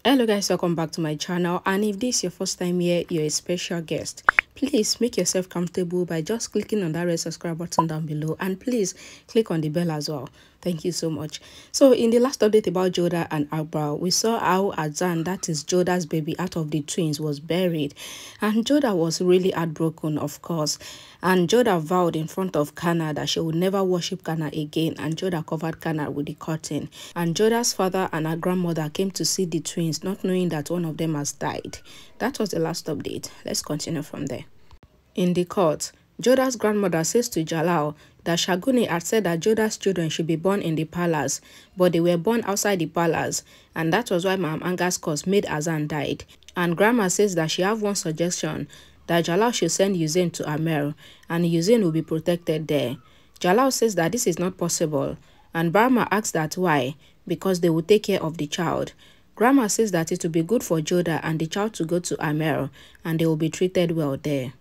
Hello guys, welcome back to my channel, and if this is your first time here, you're a special guest. Please make yourself comfortable by just clicking on that red subscribe button down below, and please click on the bell as well. Thank you so much. So in the last update about Jodha and AKBAR, we saw how Azan, that is Jodha's baby out of the twins, was buried, and Jodha was really heartbroken, of course. And Jodha vowed in front of Kana that she would never worship Kana again, and Jodha covered Kana with the curtain. And Jodha's father and her grandmother came to see the twins, not knowing that one of them has died. That was the last update. Let's continue from there. In the court, Jodha's grandmother says to Jalal that Shaguni had said that Jodha's children should be born in the palace, but they were born outside the palace, and that was why Mam Anga's curse made Azan died. And Grandma says that she have one suggestion, that Jalal should send Hussain to Amer, and Hussain will be protected there. Jalal says that this is not possible, and Barma asks that why, because they will take care of the child. Grandma says that it will be good for Jodha and the child to go to Amer, and they will be treated well there.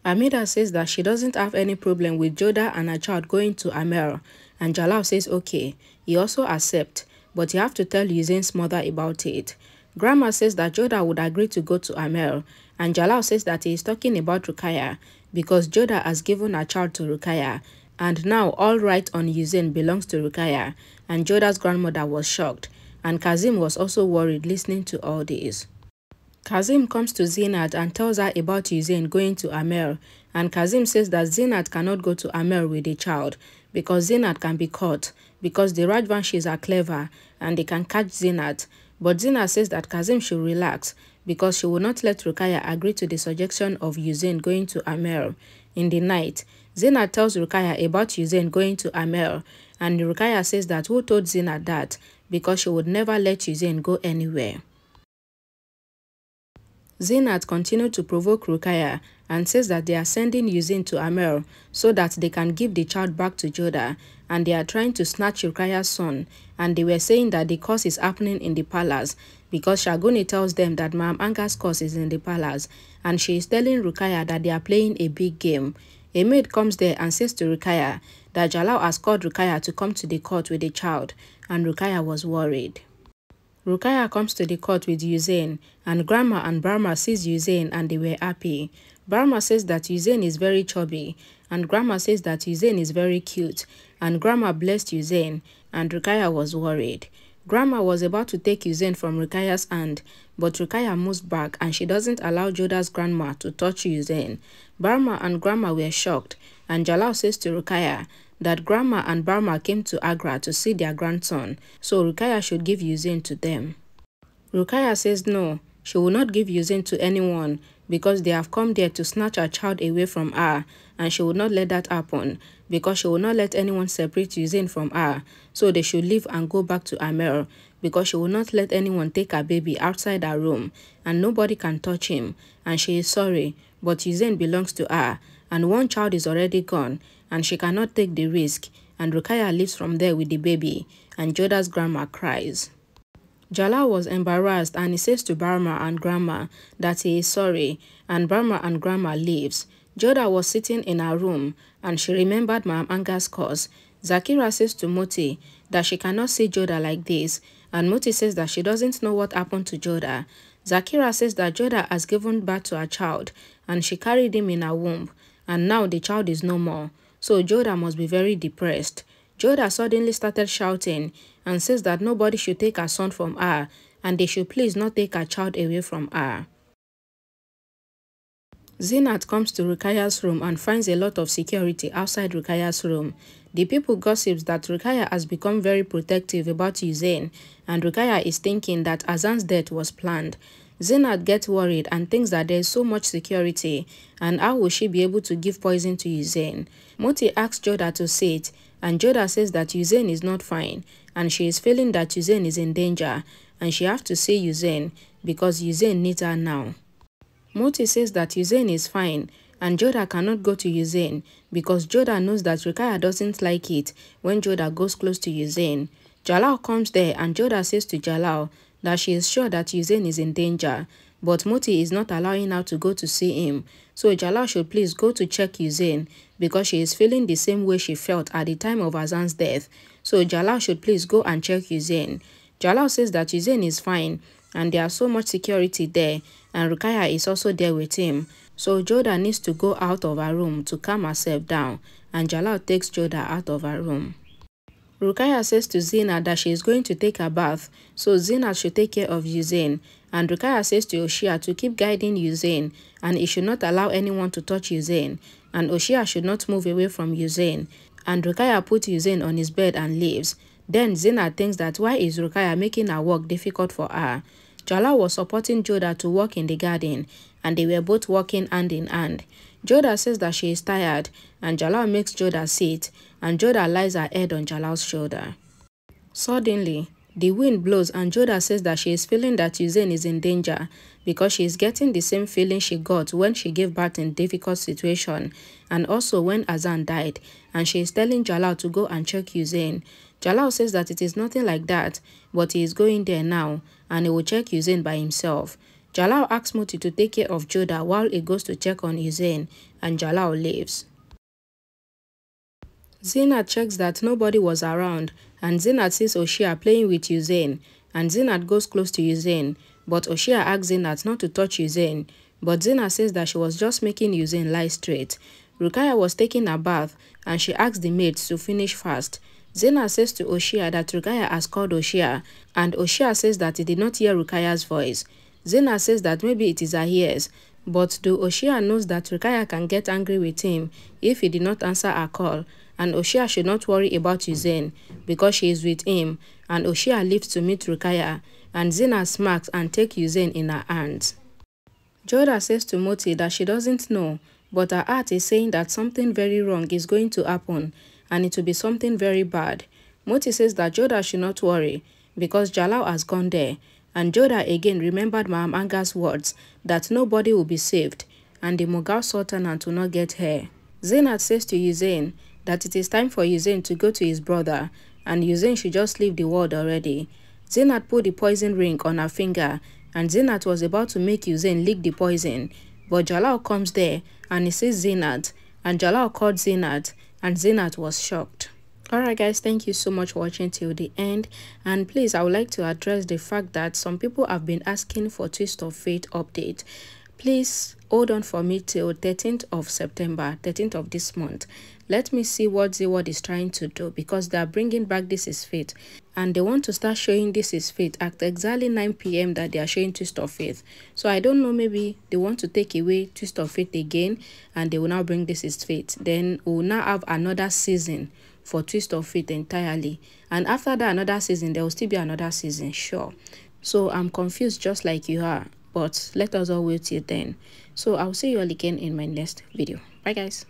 Amida says that she doesn't have any problem with Jodha and her child going to Amer, and Jalal says okay, he also accepts, but you have to tell Hussain's mother about it. Grandma says that Jodha would agree to go to Amer, and Jalal says that he is talking about Rukkaiya because Jodha has given her child to Rukkaiya, and now all right on Hussain belongs to Rukkaiya, and Jodha's grandmother was shocked, and Kazim was also worried listening to all this. Kazim comes to Zeenat and tells her about Hussain going to Amer, and Kazim says that Zeenat cannot go to Amer with the child because Zeenat can be caught, because the Rajvanshis are clever and they can catch Zeenat. But Zeenat says that Kazim should relax because she will not let Rukkaiya agree to the suggestion of Hussain going to Amer. In the night, Zeenat tells Rukkaiya about Hussain going to Amer, and Rukkaiya says that who told Zeenat that, because she would never let Hussain go anywhere. Zeenat continued to provoke Rukkaiya and says that they are sending Hussain to Amer so that they can give the child back to Jodha, and they are trying to snatch Rukkaiya's son, and they were saying that the curse is happening in the palace because Shaguni tells them that Mam Anga's curse is in the palace, and she is telling Rukkaiya that they are playing a big game. A maid comes there and says to Rukkaiya that Jalal has called Rukkaiya to come to the court with the child, and Rukkaiya was worried. Rukkaiya comes to the court with Hussain, and Grandma and Barma sees Hussain and they were happy. Barma says that Hussain is very chubby, and Grandma says that Hussain is very cute, and Grandma blessed Hussain, and Rukkaiya was worried. Grandma was about to take Hussain from Rukkaiya's hand, but Rukkaiya moves back and she doesn't allow Jodha's grandma to touch Hussain. Barma and Grandma were shocked, and Jalal says to Rukkaiya that Grandma and Barma came to Agra to see their grandson, so Rukkaiya should give Hussain to them. Rukkaiya says no, she will not give Hussain to anyone because they have come there to snatch her child away from her, and she will not let that happen because she will not let anyone separate Hussain from her, so they should leave and go back to Amer because she will not let anyone take her baby outside her room, and nobody can touch him, and she is sorry, but Hussain belongs to her, and one child is already gone, and she cannot take the risk, and Rukkaiya leaves from there with the baby, and Jodha's grandma cries. Jalal was embarrassed, and he says to Barma and Grandma that he is sorry, and Barma and Grandma leaves. Jodha was sitting in her room, and she remembered Mam Anga's curse. Zakira says to Moti that she cannot see Jodha like this, and Moti says that she doesn't know what happened to Jodha. Zakira says that Jodha has given birth to a child, and she carried him in her womb, and now the child is no more. So Jodha must be very depressed. Jodha suddenly started shouting and says that nobody should take her son from her, and they should please not take her child away from her. Zeenat comes to Rukkaiya's room and finds a lot of security outside Rukkaiya's room. The people gossips that Rukkaiya has become very protective about Hussain, and Rukkaiya is thinking that Azan's death was planned. Zeenat gets worried and thinks that there is so much security, and how will she be able to give poison to Hussain? Moti asks Jodha to sit, and Jodha says that Hussain is not fine, and she is feeling that Hussain is in danger, and she has to see Hussain because Hussain needs her now. Moti says that Hussain is fine, and Jodha cannot go to Hussain because Jodha knows that Rukkaiya doesn't like it when Jodha goes close to Hussain. Jalal comes there, and Jodha says to Jalal that she is sure that Hussain is in danger, but Moti is not allowing her to go to see him, so Jalal should please go to check Hussain because she is feeling the same way she felt at the time of Azan's death, so Jalal should please go and check Hussain. Jalal says that Hussain is fine, and there are so much security there, and Rukkaiya is also there with him. So Jodha needs to go out of her room to calm herself down, and Jalal takes Jodha out of her room. Rukkaiya says to Zeenat that she is going to take a bath, so Zeenat should take care of Hussain. And Rukkaiya says to Oshia to keep guiding Hussain, and he should not allow anyone to touch Hussain, and Oshia should not move away from Hussain. And Rukkaiya puts Hussain on his bed and leaves. Then Zeenat thinks that why is Rukkaiya making her work difficult for her? Jalal was supporting Jodha to work in the garden, and they were both working hand in hand. Jodha says that she is tired, and Jalal makes Jodha sit, and Jodha lies her head on Jalal's shoulder. Suddenly, the wind blows, and Jodha says that she is feeling that Hussain is in danger because she is getting the same feeling she got when she gave birth in difficult situation, and also when Azan died, and she is telling Jalal to go and check Hussain. Jalal says that it is nothing like that, but he is going there now, and he will check Hussain by himself. Jalal asks Moti to take care of Jodha while he goes to check on Hussain, and Jalal leaves. Zeenat checks that nobody was around, and Zeenat sees Oshia playing with Hussain, and Zeenat goes close to Hussain, but Oshia asks Zeenat not to touch Hussain, but Zeenat says that she was just making Hussain lie straight. Rukkaiya was taking a bath, and she asked the maids to finish fast. Zeenat says to Oshia that Rukkaiya has called Oshia, and Oshia says that he did not hear Rukkaiya's voice. Zeenat says that maybe it is her ears, but though Oshia knows that Rukkaiya can get angry with him if he did not answer her call, and Oshia should not worry about Hussain because she is with him, and Oshia leaves to meet Rukkaiya, and Zeenat smacks and takes Hussain in her hands. Jodha says to Moti that she doesn't know, but her heart is saying that something very wrong is going to happen, and it will be something very bad. Moti says that Jodha should not worry because Jalal has gone there, and Jodha again remembered Maham Anga's words that nobody will be saved, and the Mughal Sultanate will not get her. Zeenat says to Hussain that it is time for Hussain to go to his brother, and Hussain should just leave the world already. Zeenat put the poison ring on her finger, and Zeenat was about to make Hussain lick the poison, but Jalal comes there, and he sees Zeenat, and Jalal called Zeenat, and Zeenat was shocked. Alright guys, thank you so much for watching till the end, and please I would like to address the fact that some people have been asking for Twist of Fate update. Please hold on for me till 13th of September, 13th of this month. Let me see what Zeeward is trying to do, because they are bringing back This Is Fate, and they want to start showing This Is Fate at exactly 9 p.m. that they are showing Twist of Fate. So I don't know, maybe they want to take away Twist of Fate again, and they will now bring This Is Fate. Then we will now have another season for Twist of Fate entirely, and after that another season there will still be another season, sure. So I'm confused just like you are, but let us all wait till then. So I'll see you all again in my next video. Bye guys.